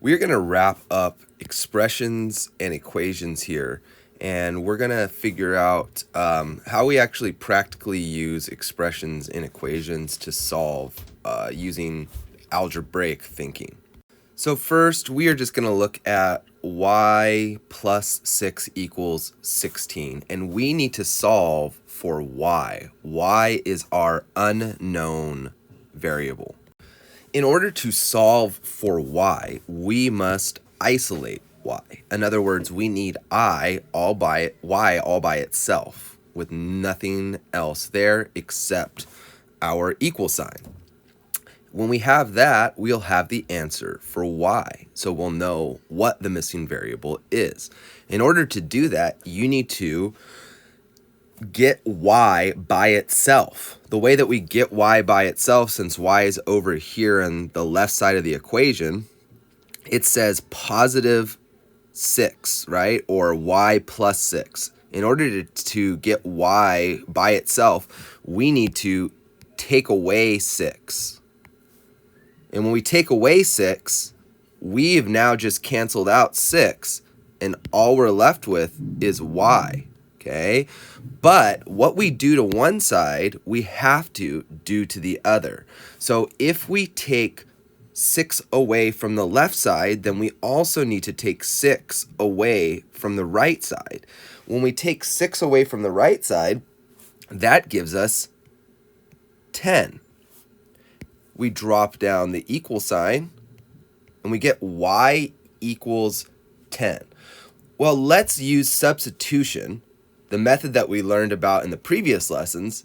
We're going to wrap up expressions and equations here, and we're going to figure out how we actually practically use expressions and equations to solve using algebraic thinking. So first, we are just going to look at y plus 6 equals 16, and we need to solve for y. Y is our unknown variable. In order to solve for y, we must isolate y. In other words, we need y all by itself with nothing else there except our equal sign. When we have that, we'll have the answer for y. So we'll know what the missing variable is. In order to do that, you need to get y by itself. The way that we get y by itself, since y is over here on the left side of the equation, it says positive 6, right? Or y plus 6. In order to get y by itself, we need to take away 6. And when we take away 6, we've now just canceled out 6, and all we're left with is y. Okay, but what we do to one side, we have to do to the other. So if we take 6 away from the left side, then we also need to take 6 away from the right side. When we take 6 away from the right side, that gives us 10. We drop down the equal sign, and we get y equals 10. Well, let's use substitution, the method that we learned about in the previous lessons,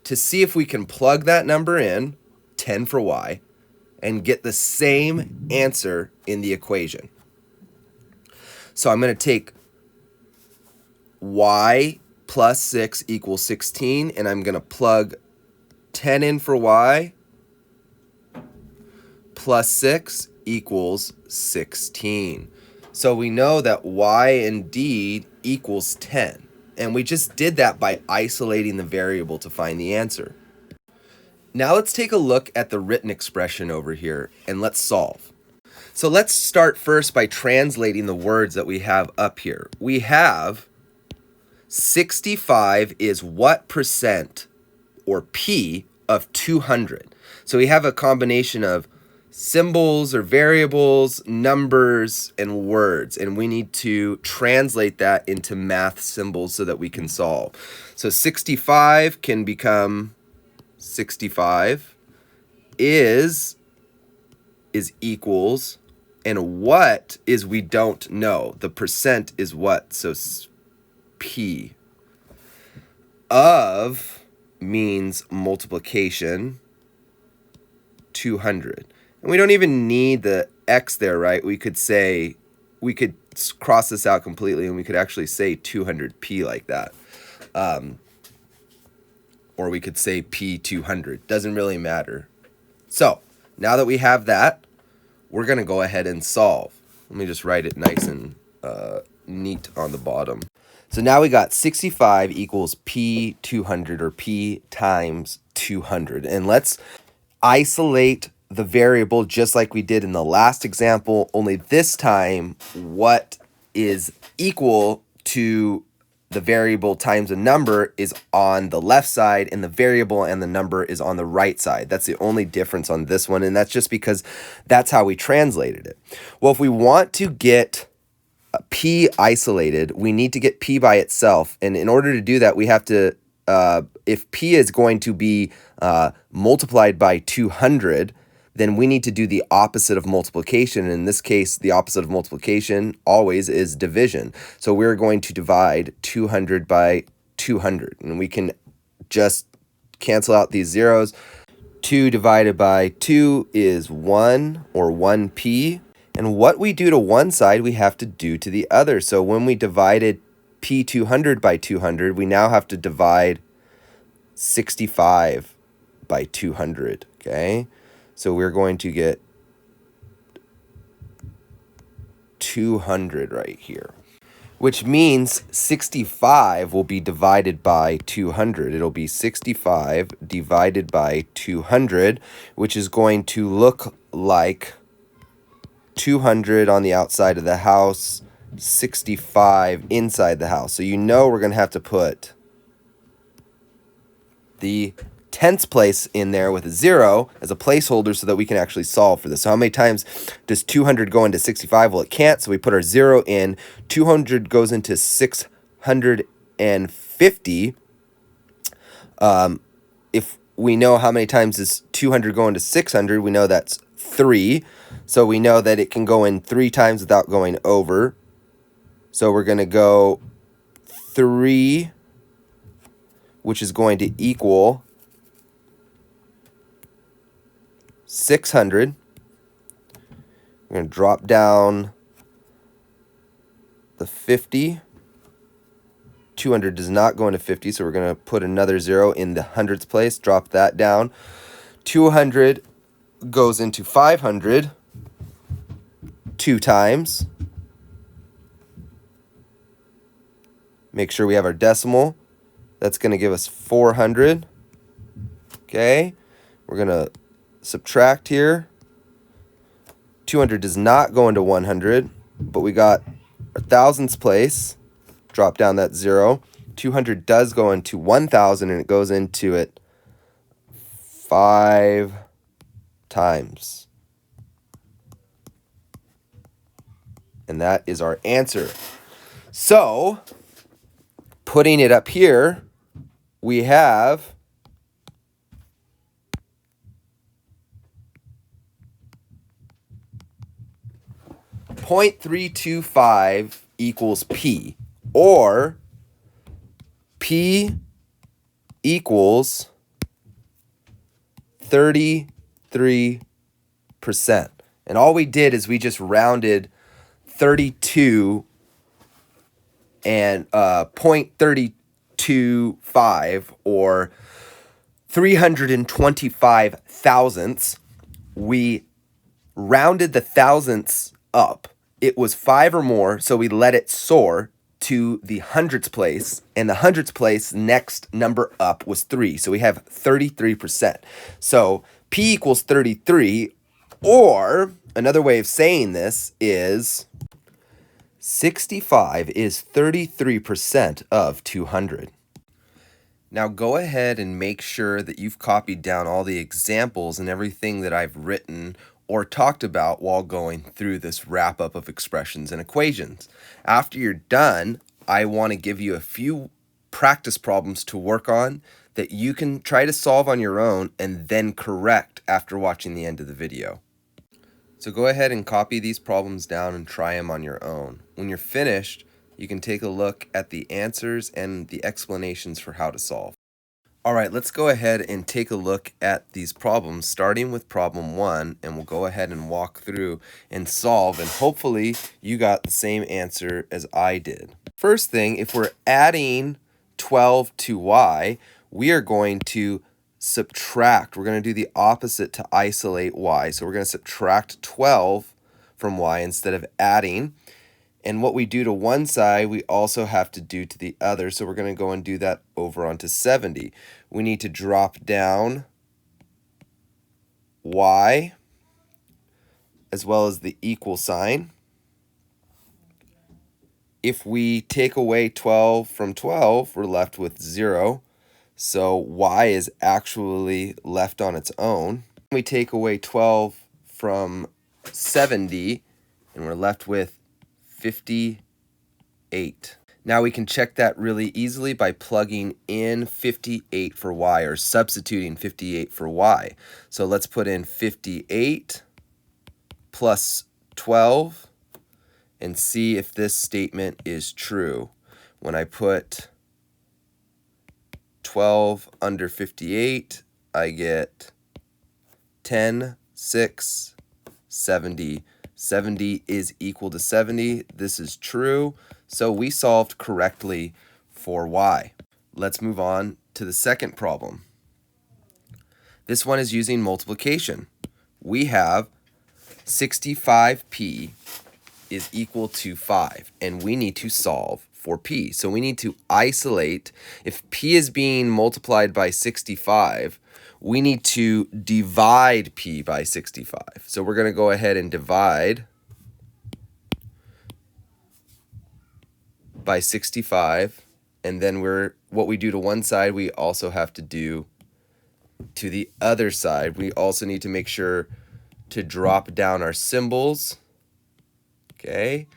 to see if we can plug that number in, 10 for y, and get the same answer in the equation. So I'm going to take y plus 6 equals 16, and I'm going to plug 10 in for y, plus 6 equals 16. So we know that y indeed equals 10. And we just did that by isolating the variable to find the answer. Now let's take a look at the written expression over here, and let's solve. So let's start first by translating the words that we have up here. We have 65 is what percent, or p, of 200. So we have a combination of symbols or variables, numbers, and words, and we need to translate that into math symbols so that we can solve. So 65 can become 65 is equals, and what is we don't know. The percent is what, so p. Of means multiplication, 200. And we don't even need the x there, right? We could cross this out completely, and we could actually say 200p like that. Or we could say p200. Doesn't really matter. So now that we have that, we're going to go ahead and solve. Let me just write it nice and neat on the bottom. So now we got 65 equals p200, or p times 200. And let's isolate the variable just like we did in the last example, only this time what is equal to the variable times a number is on the left side, and the variable and the number is on the right side. That's the only difference on this one, and that's just because that's how we translated it. Well, if we want to get p isolated, we need to get p by itself, and in order to do that, we have to, if p is going to be multiplied by 200, then we need to do the opposite of multiplication. In this case, the opposite of multiplication always is division. So we're going to divide 200 by 200. And we can just cancel out these zeros. 2 divided by 2 is 1, or 1p. And what we do to one side, we have to do to the other. So when we divided p200 by 200, we now have to divide 65 by 200, okay? So we're going to get 200 right here, which means 65 will be divided by 200. It'll be 65 divided by 200, which is going to look like 200 on the outside of the house, 65 inside the house. So you know we're going to have to put the tens place in there with a 0 as a placeholder so that we can actually solve for this. So how many times does 200 go into 65? Well, it can't, so we put our 0 in. 200 goes into 650. If we know how many times does 200 go into 600, we know that's 3. So we know that it can go in 3 times without going over. So we're going to go 3, which is going to equal 600. We're going to drop down the 50. 200 does not go into 50, so we're going to put another 0 in the hundreds place, drop that down. 200 goes into 500 2 times. Make sure we have our decimal. That's going to give us 400. Okay, we're going to subtract here. 200 does not go into 100, but we got our thousandths place. Drop down that 0. 200 does go into 1,000, and it goes into it 5 times. And that is our answer. So, putting it up here, we have 0.325 equals P, or P equals 33%. And all we did is we just rounded 32 and 0.325, or 325 thousandths. We rounded the thousandths up. It was 5 or more, so we let it soar to the hundredths place, and the hundredths place next number up was 3. So we have 33%. So P equals 33, or another way of saying this is 65 is 33% of 200. Now go ahead and make sure that you've copied down all the examples and everything that I've written or talked about while going through this wrap-up of expressions and equations. After you're done, I want to give you a few practice problems to work on that you can try to solve on your own and then correct after watching the end of the video. So go ahead and copy these problems down and try them on your own. When you're finished, you can take a look at the answers and the explanations for how to solve. All right, let's go ahead and take a look at these problems, starting with problem 1, and we'll go ahead and walk through and solve, and hopefully you got the same answer as I did. First thing, if we're adding 12 to y, we are going to subtract. We're going to do the opposite to isolate y. So we're going to subtract 12 from y instead of adding. And what we do to one side, we also have to do to the other. So we're going to go and do that over onto 70. We need to drop down y as well as the equal sign. If we take away 12 from 12, we're left with 0. So y is actually left on its own. We take away 12 from 70, and we're left with 58. Now we can check that really easily by plugging in 58 for y, or substituting 58 for y. So let's put in 58 plus 12 and see if this statement is true. When I put 12 under 58, I get 10, 6, 70. 70 is equal to 70. This is true. So we solved correctly for y. Let's move on to the second problem. This one is using multiplication. We have 65p is equal to 5, and we need to solve for p. So we need to isolate. If p is being multiplied by 65, we need to divide p by 65. So we're going to go ahead and divide by 65, and then what we do to one side, we also have to do to the other side. We also need to make sure to drop down our symbols. Okay,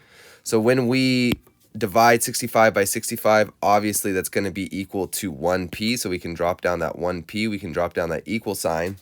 so when we divide 65 by 65, obviously that's going to be equal to 1p, so we can drop down that 1p, we can drop down that equal sign.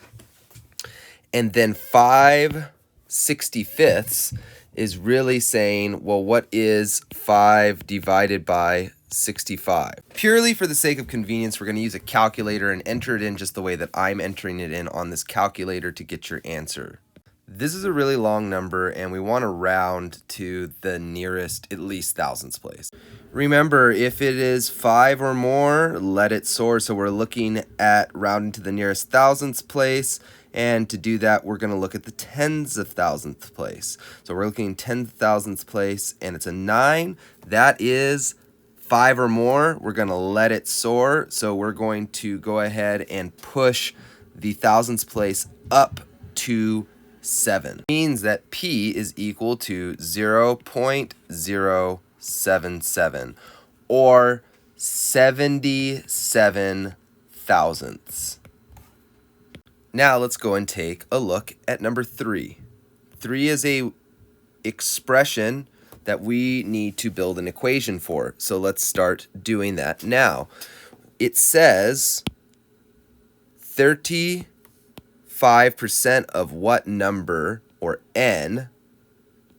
And then 5/65 is really saying, well, what is 5 divided by 65? Purely for the sake of convenience, we're going to use a calculator and enter it in just the way that I'm entering it in on this calculator to get your answer. This is a really long number, and we want to round to the nearest at least thousandths place. Remember, if it is 5 or more, let it soar. So we're looking at rounding to the nearest thousandths place. And to do that, we're going to look at the tens of thousandth place. So we're looking tens of thousandths place, and it's a 9. That is 5 or more. We're going to let it soar. So we're going to go ahead and push the thousandths place up to 7. Means that P is equal to 0.077 or 77 thousandths. Now let's go and take a look at number 3. 3 is a expression that we need to build an equation for. So let's start doing that now. It says 35% of what number, or n,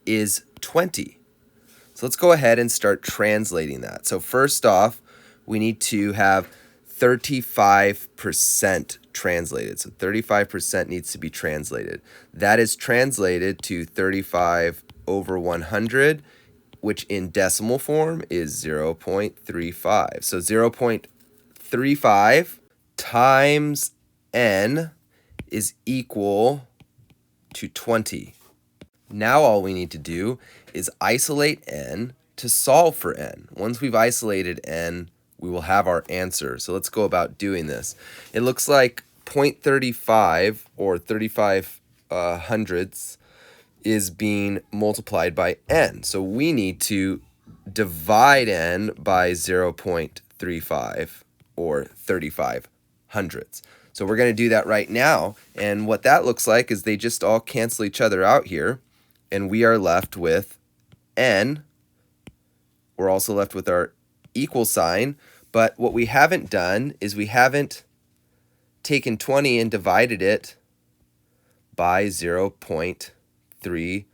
is 20. So let's go ahead and start translating that. So first off, we need to have 35% translated. So 35% needs to be translated. That is translated to 35 over 100, which in decimal form is 0.35. So 0.35 times n is equal to 20. Now all we need to do is isolate n to solve for n. Once we've isolated n, we will have our answer. So let's go about doing this. It looks like 0.35 or 35 hundredths is being multiplied by n. So we need to divide n by 0.35 or 35 hundredths. So we're going to do that right now. And what that looks like is they just all cancel each other out here. And we are left with n. We're also left with our equal sign. But what we haven't done is we haven't taken 20 and divided it by 0.35.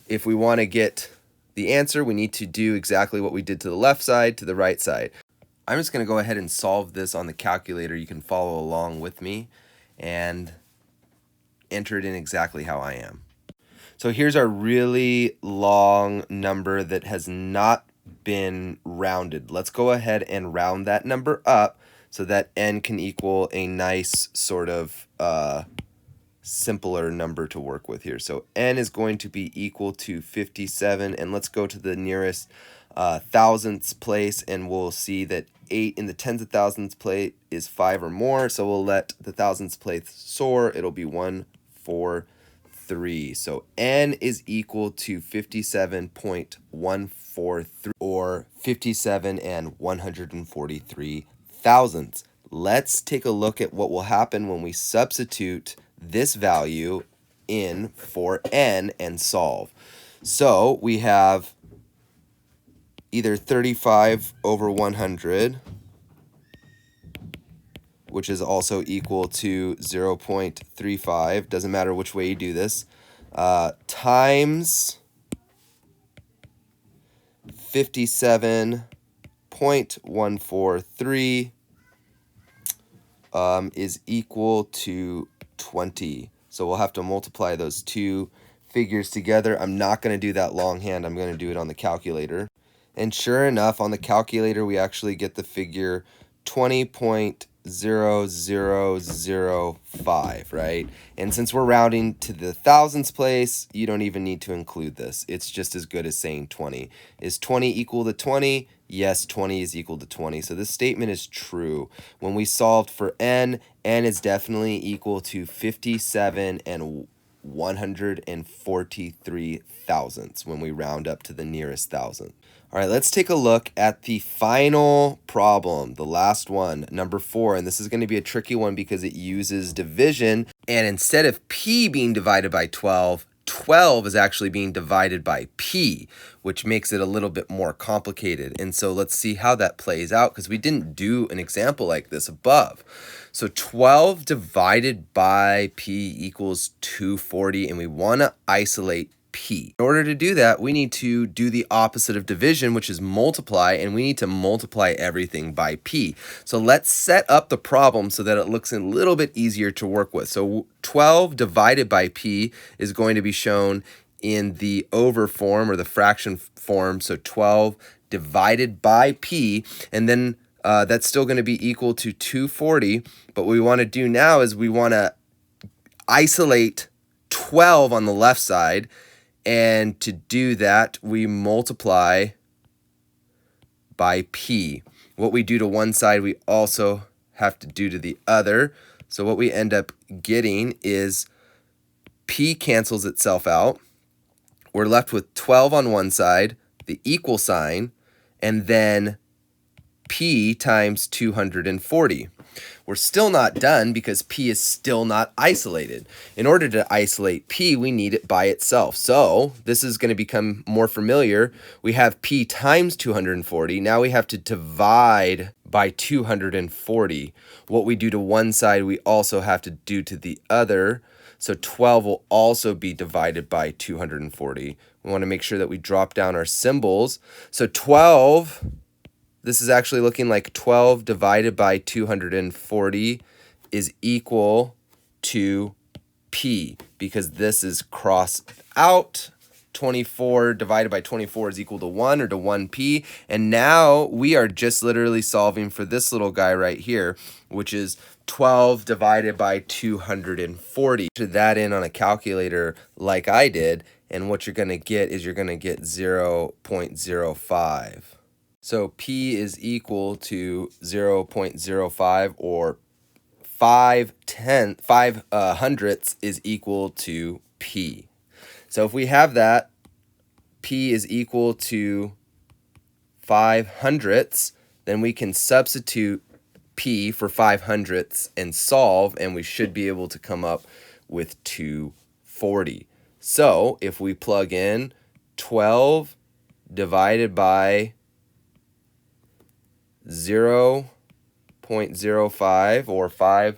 If we want to get the answer, we need to do exactly what we did to the left side to the right side. I'm just going to go ahead and solve this on the calculator. You can follow along with me and enter it in exactly how I am. So here's our really long number that has not been rounded. Let's go ahead and round that number up so that n can equal a nice sort of simpler number to work with here. So n is going to be equal to 57, and let's go to the nearest thousandths place, and we'll see that 8 in the tens of thousandths place is 5 or more, so we'll let the thousandths place soar. It'll be 143. So n is equal to 57.143, or 57 and 143 thousandths. Let's take a look at what will happen when we substitute this value in for n and solve. So we have either 35 over 100, which is also equal to 0.35, doesn't matter which way you do this, times 57.143 is equal to 20. So we'll have to multiply those two figures together. I'm not going to do that longhand. I'm going to do it on the calculator. And sure enough, on the calculator, we actually get the figure 20.0005, right? And since we're rounding to the thousandths place, you don't even need to include this. It's just as good as saying 20. Is 20 equal to 20? Yes, 20 is equal to 20. So this statement is true. When we solved for n is definitely equal to 57 and 143 thousandths when we round up to the nearest thousandth. All right, let's take a look at the final problem, the last one, number 4. And this is going to be a tricky one because it uses division. And instead of p being divided by 12, 12 is actually being divided by p, which makes it a little bit more complicated. And so let's see how that plays out, because we didn't do an example like this above. So 12 divided by p equals 240, and we want to isolate p. In order to do that, we need to do the opposite of division, which is multiply, and we need to multiply everything by p. So let's set up the problem so that it looks a little bit easier to work with. So 12 divided by p is going to be shown in the over form, or the fraction form. So 12 divided by p, and then that's still going to be equal to 240. But what we want to do now is we want to isolate 12 on the left side. And to do that, we multiply by p. What we do to one side, we also have to do to the other. So what we end up getting is p cancels itself out. We're left with 12 on one side, the equal sign, and then p times 240. We're still not done because p is still not isolated. In order to isolate p, we need it by itself. So this is going to become more familiar. We have p times 240. Now we have to divide by 240. What we do to one side, we also have to do to the other. So 12 will also be divided by 240. We want to make sure that we drop down our symbols. So 12... this is actually looking like 12 divided by 240 is equal to p, because this is crossed out. 24 divided by 24 is equal to 1, or to 1p. And now we are just literally solving for this little guy right here, which is 12 divided by 240. Put that in on a calculator like I did, and what you're going to get is you're going to get 0.05. So p is equal to 0.05, or 5 hundredths is equal to p. So if we have that, p is equal to 5 hundredths, then we can substitute p for 5 hundredths and solve, and we should be able to come up with 240. So if we plug in 12 divided by 0.05, or 5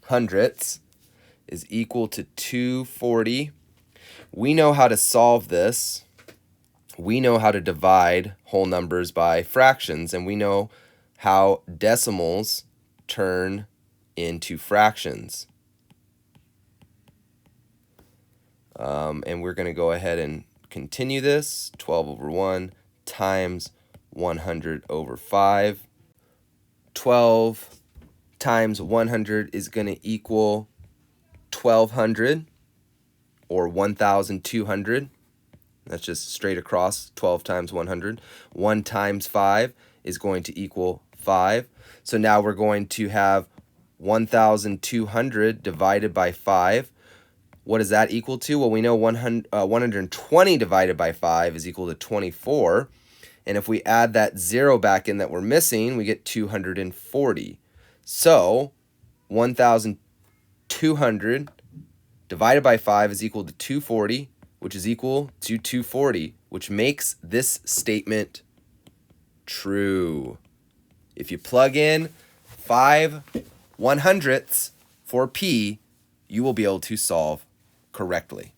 hundredths, is equal to 240. We know how to solve this. We know how to divide whole numbers by fractions, and we know how decimals turn into fractions. And we're going to go ahead and continue this. 12 over 1 times 100 over 5. 12 times 100 is going to equal 1,200, or 1,200. That's just straight across, 12 times 100. 1 times 5 is going to equal 5. So now we're going to have 1,200 divided by 5. What does that equal to? Well, we know 120 divided by 5 is equal to 24. And if we add that 0 back in that we're missing, we get 240. So 1,200 divided by 5 is equal to 240, which is equal to 240, which makes this statement true. If you plug in 5 100ths for p, you will be able to solve correctly.